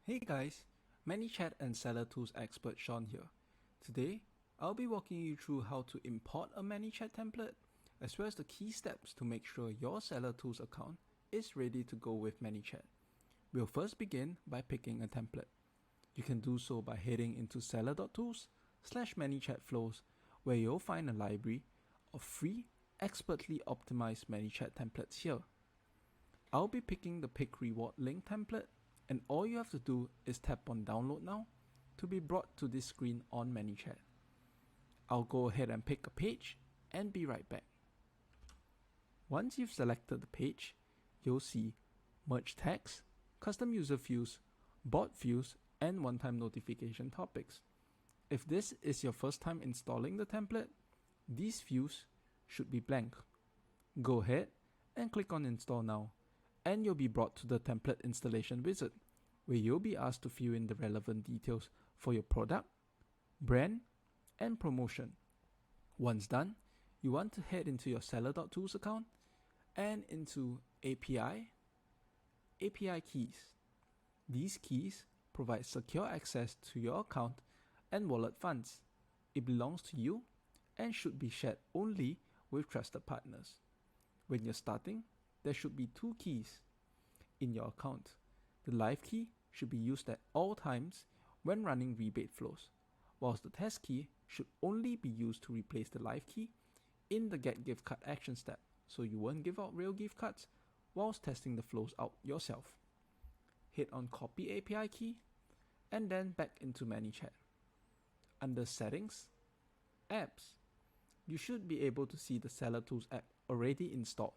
Hey guys, ManyChat and Seller.Tools expert Sean here. Today, I'll be walking you through how to import a ManyChat template, as well as the key steps to make sure your Seller.Tools account is ready to go with ManyChat. We'll first begin by picking a template. You can do so by heading into Seller.Tools/ManyChat flows, where you'll find a library of free, expertly optimized ManyChat templates here. I'll be picking the Pick Reward link template, and all you have to do is tap on Download Now to be brought to this screen on ManyChat. I'll go ahead and pick a page and be right back. Once you've selected the page, you'll see Merge Text, Custom User Fields, Bot Fields, and One-Time Notification Topics. If this is your first time installing the template, these fields should be blank. Go ahead and click on Install Now, and you'll be brought to the template installation wizard, where you'll be asked to fill in the relevant details for your product, brand, and promotion. Once done, you want to head into your Seller.Tools account and into API keys. These keys provide secure access to your account and wallet funds. It belongs to you and should be shared only with trusted partners. When you're starting, there should be two keys in your account. The live key should be used at all times when running rebate flows, whilst the test key should only be used to replace the live key in the Get Gift Card action step, so you won't give out real gift cards whilst testing the flows out yourself. Hit on Copy API key and then back into ManyChat. Under Settings, Apps, you should be able to see the Seller.Tools app already installed.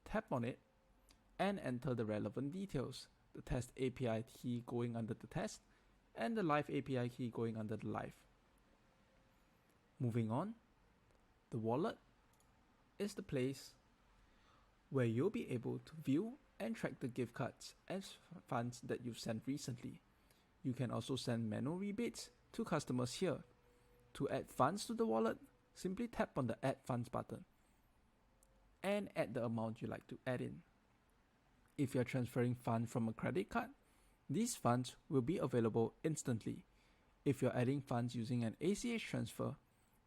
Tap on it and enter the relevant details, the Test API key going under the Test and the Live API key going under the Live. Moving on, the wallet is the place where you'll be able to view and track the gift cards and funds that you've sent recently. You can also send manual rebates to customers here. To add funds to the wallet, simply tap on the Add Funds button and add the amount you like to add in. If you're transferring funds from a credit card, these funds will be available instantly. If you're adding funds using an ACH transfer,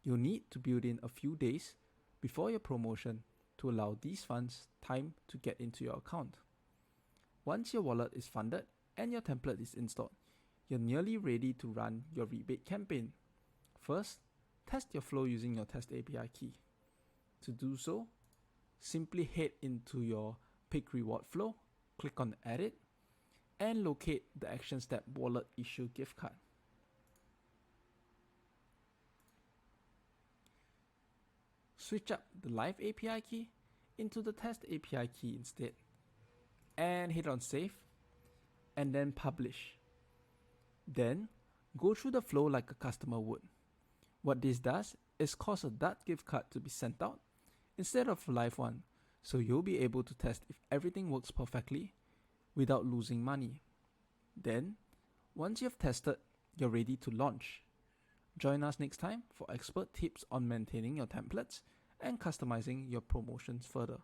you'll need to build in a few days before your promotion to allow these funds time to get into your account. Once your wallet is funded and your template is installed, you're nearly ready to run your rebate campaign. First, test your flow using your Test API key. To do so, simply head into your Pick Reward flow, click on Edit, and locate the action step Wallet Issue Gift Card. Switch up the Live API key into the Test API key instead, and hit on Save, and then Publish. Then, go through the flow like a customer would. What this does is cause a dart gift card to be sent out instead of a live one, so you'll be able to test if everything works perfectly without losing money. Then, once you've tested, you're ready to launch. Join us next time for expert tips on maintaining your templates and customizing your promotions further.